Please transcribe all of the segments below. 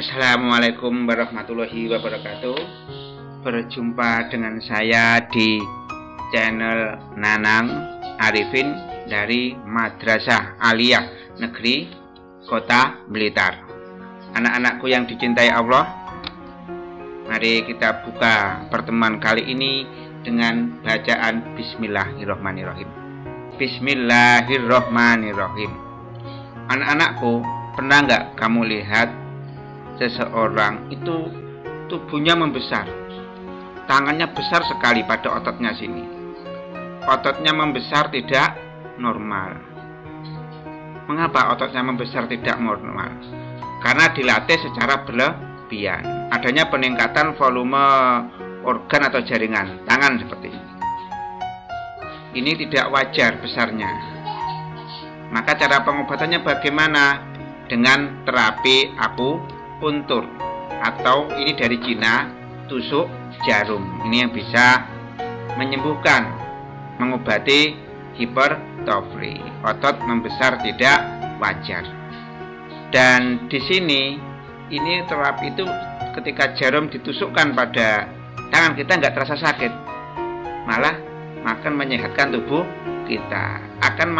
Assalamualaikum warahmatullahi wabarakatuh. Berjumpa dengan saya di channel Nanang Arifin dari Madrasah Aliyah Negeri Kota Blitar. Anak-anakku yang dicintai Allah, mari kita buka pertemuan kali ini dengan bacaan Bismillahirrahmanirrahim. Bismillahirrahmanirrahim. Anak-anakku, pernah nggak kamu lihat seseorang itu tubuhnya membesar, tangannya besar sekali pada ototnya sini. Ototnya membesar tidak normal. Mengapa ototnya membesar tidak normal? Karena dilatih secara berlebihan. Adanya peningkatan volume organ atau jaringan tangan seperti ini. Ini tidak wajar besarnya. Maka cara pengobatannya bagaimana? Dengan terapi akupuntur, atau ini dari Cina, tusuk jarum. Ini yang bisa menyembuhkan, mengobati hipertrofi, otot membesar tidak wajar. Dan di sini ini terapi itu ketika jarum ditusukkan pada tangan kita nggak terasa sakit, malah akan menyehatkan tubuh kita, akan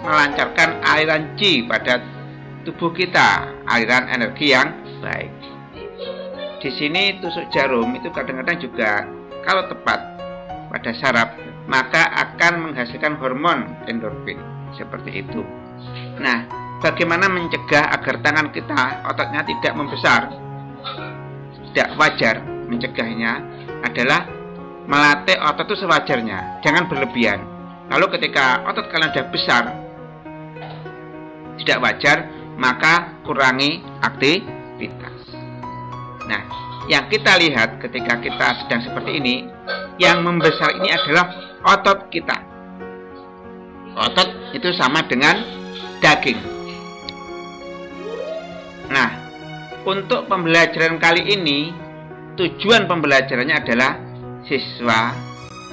melancarkan aliran Qi pada tubuh kita, aliran energi yang baik. Di sini tusuk jarum itu kadang-kadang juga kalau tepat pada saraf, maka akan menghasilkan hormon endorfin seperti itu. Nah, bagaimana mencegah agar tangan kita ototnya tidak membesar, tidak wajar? Mencegahnya adalah melatih otot itu sewajarnya, jangan berlebihan. Lalu ketika otot kalian sudah besar, tidak wajar, maka kurangi aktivitas. Nah, yang kita lihat ketika kita sedang seperti ini, yang membesar ini adalah otot kita. Otot itu sama dengan daging. Nah, untuk pembelajaran kali ini, tujuan pembelajarannya adalah siswa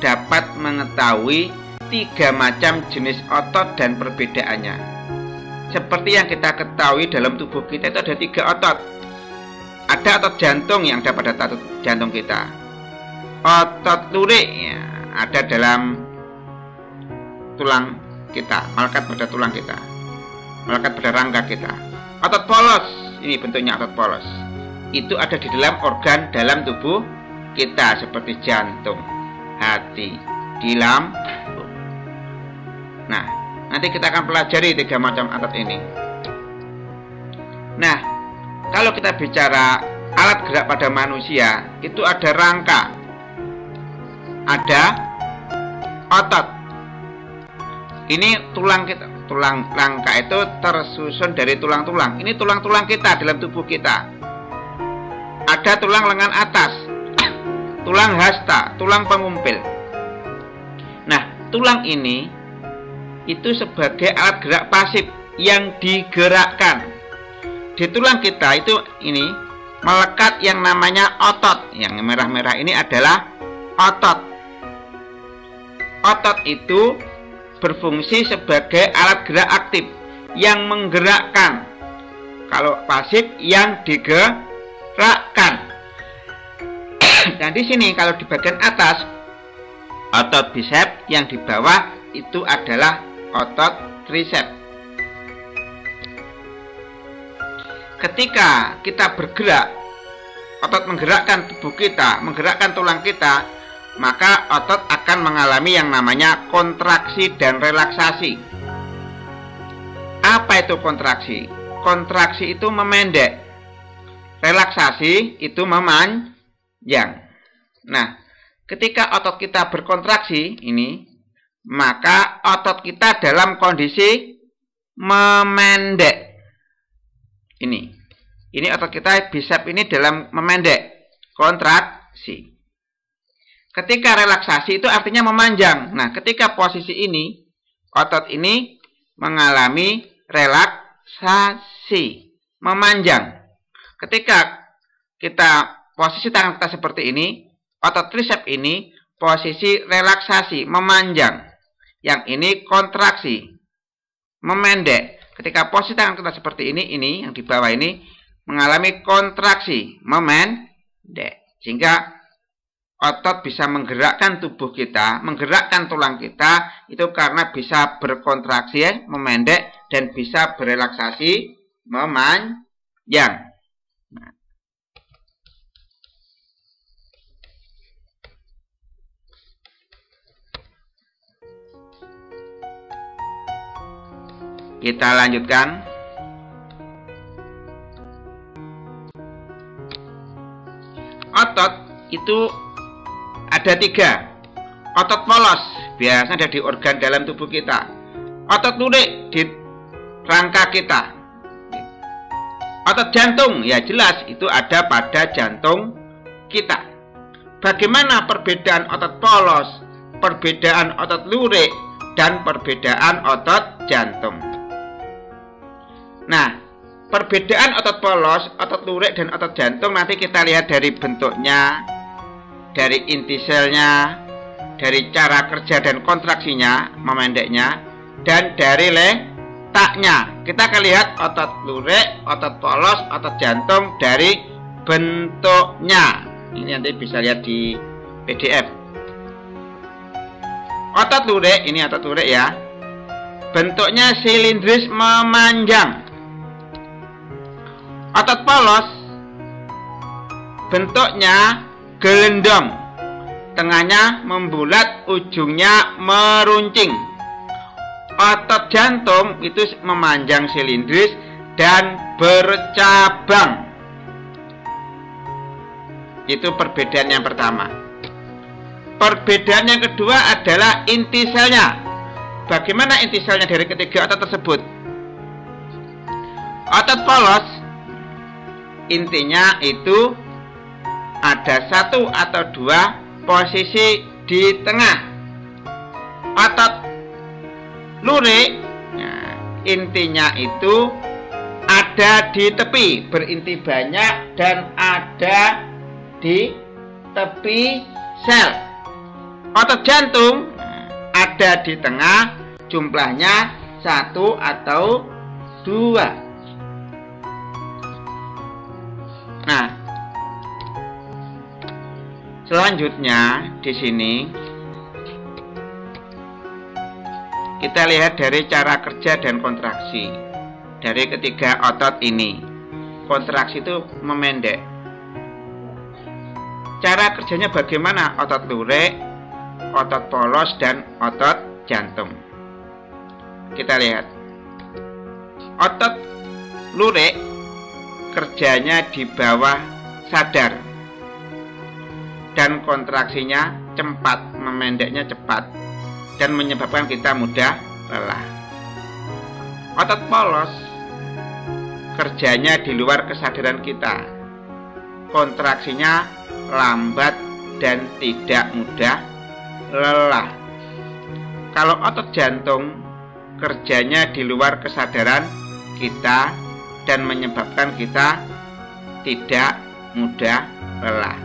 dapat mengetahui 3 macam jenis otot dan perbedaannya. Seperti yang kita ketahui, dalam tubuh kita itu ada 3 otot. Ada otot jantung yang ada pada jantung kita. Otot lurik ya, ada dalam tulang kita, melekat pada tulang kita, melekat pada rangka kita. Otot polos, ini bentuknya otot polos, itu ada di dalam organ dalam tubuh kita seperti jantung, hati, di lambung. Nah, nanti kita akan pelajari 3 macam otot ini. Nah, kalau kita bicara alat gerak pada manusia, itu ada rangka, ada otot. Ini tulang kita, tulang rangka itu tersusun dari tulang-tulang. Ini tulang-tulang kita dalam tubuh kita. Ada tulang lengan atas, tulang hasta, tulang pengumpil. Nah, tulang ini itu sebagai alat gerak pasif yang digerakkan. Di tulang kita itu ini melekat yang namanya otot. Yang merah-merah ini adalah otot. Otot itu berfungsi sebagai alat gerak aktif yang menggerakkan. Kalau pasif yang digerakkan. Dan di sini kalau di bagian atas otot bisep, yang di bawah itu adalah otot triceps. Ketika kita bergerak, otot menggerakkan tubuh kita, menggerakkan tulang kita, maka otot akan mengalami yang namanya kontraksi dan relaksasi. Apa itu kontraksi? Kontraksi itu memendek, relaksasi itu memanjang. Nah, ketika otot kita berkontraksi ini, maka otot kita dalam kondisi memendek. Ini otot kita bisep ini dalam memendek, kontraksi. Ketika relaksasi itu artinya memanjang. Nah, ketika posisi ini, otot ini mengalami relaksasi, memanjang. Ketika kita posisi tangan kita seperti ini, otot triceps ini posisi relaksasi, memanjang. Yang ini kontraksi, memendek. Ketika posisi tangan kita seperti ini yang di bawah ini mengalami kontraksi, memendek. Sehingga otot bisa menggerakkan tubuh kita, menggerakkan tulang kita, itu karena bisa berkontraksi, memendek, dan bisa berelaksasi, memanjang. Kita lanjutkan. Otot itu ada 3. Otot polos biasanya ada di organ dalam tubuh kita. Otot lurik di rangka kita. Otot jantung ya jelas itu ada pada jantung kita. Bagaimana perbedaan otot polos, perbedaan otot lurik, dan perbedaan otot jantung? Nah, perbedaan otot polos, otot lurik, dan otot jantung nanti kita lihat dari bentuknya, dari inti selnya, dari cara kerja dan kontraksinya, memendeknya, dan dari letaknya. Kita akan lihat otot lurik, otot polos, otot jantung dari bentuknya. Ini nanti bisa lihat di PDF. Otot lurik, ini otot lurik ya. Bentuknya silindris memanjang. Otot polos bentuknya gelendong, tengahnya membulat, ujungnya meruncing. Otot jantung itu memanjang silindris dan bercabang. Itu perbedaan yang pertama. Perbedaan yang kedua adalah inti selnya. Bagaimana inti selnya dari ketiga otot tersebut? Otot polos intinya itu ada 1 atau 2 posisi di tengah. Otot lurik intinya itu ada di tepi, berinti banyak dan ada di tepi sel. Otot jantung ada di tengah, jumlahnya 1 atau 2. Nah, selanjutnya di sini kita lihat dari cara kerja dan kontraksi dari ketiga otot ini. Kontraksi itu memendek. Cara kerjanya bagaimana? Otot lurik, otot polos, dan otot jantung. Kita lihat. Otot lurik kerjanya di bawah sadar dan kontraksinya cepat, memendeknya cepat dan menyebabkan kita mudah lelah. Otot polos kerjanya di luar kesadaran kita, kontraksinya lambat dan tidak mudah lelah. Kalau otot jantung kerjanya di luar kesadaran kita dan menyebabkan kita tidak mudah lelah.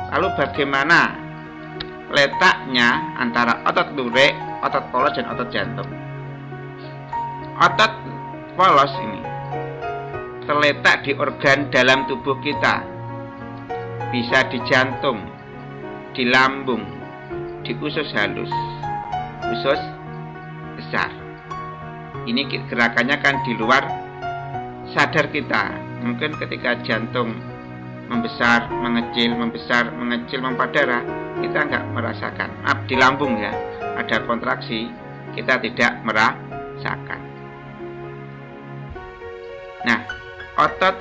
Lalu bagaimana letaknya antara otot lurik, otot polos, dan otot jantung? Otot polos ini terletak di organ dalam tubuh kita. Bisa di jantung, di lambung, di usus halus, usus besar. Ini gerakannya kan di luar sadar kita. Mungkin ketika jantung membesar, mengecil, membesar, mengecil, memompa darah, kita nggak merasakan. Di lambung ya, ada kontraksi, kita tidak merasakan. Nah, otot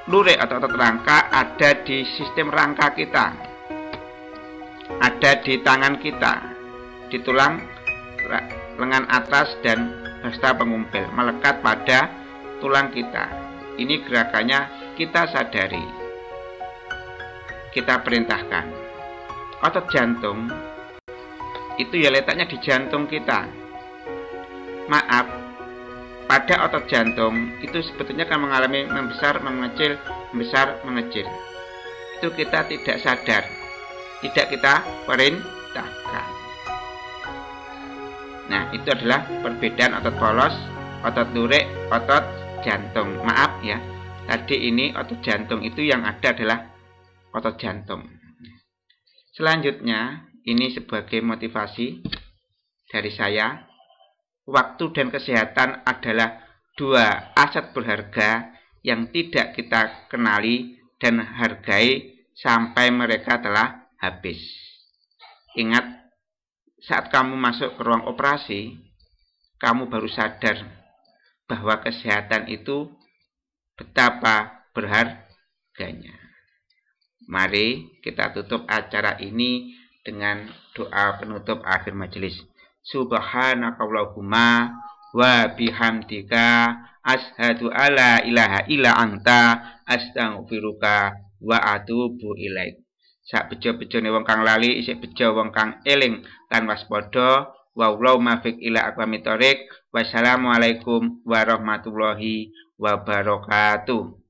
lurik atau otot rangka ada di sistem rangka kita, ada di tangan kita, di tulang lengan atas dan basta pengumpil, melekat pada tulang kita. Ini gerakannya kita sadari, kita perintahkan. Otot jantung itu ya letaknya di jantung kita. Maaf, pada otot jantung itu sebetulnya kan mengalami membesar, mengecil, membesar, mengecil. Itu kita tidak sadar, tidak kita perintahkan. Nah, itu adalah perbedaan otot polos, otot lurik, otot jantung. Maaf ya, tadi ini otot jantung, itu yang ada adalah otot jantung. Selanjutnya, ini sebagai motivasi dari saya, waktu dan kesehatan adalah dua aset berharga yang tidak kita kenali dan hargai sampai mereka telah habis. Ingat, saat kamu masuk ke ruang operasi, kamu baru sadar bahwa kesehatan itu betapa berharganya. Mari kita tutup acara ini dengan doa penutup akhir majelis. Subhanakallahumma wa bihamdika ashhadu alla ilaha illa anta astaghfiruka wa atubu ilaik. Sak bejo-bejone wong kang lali isih bejo wong kang eling lan waspada. Wallahu muwaffiq ila aqwamit thoriq. Wassalamualaikum warahmatullahi wabarakatuh.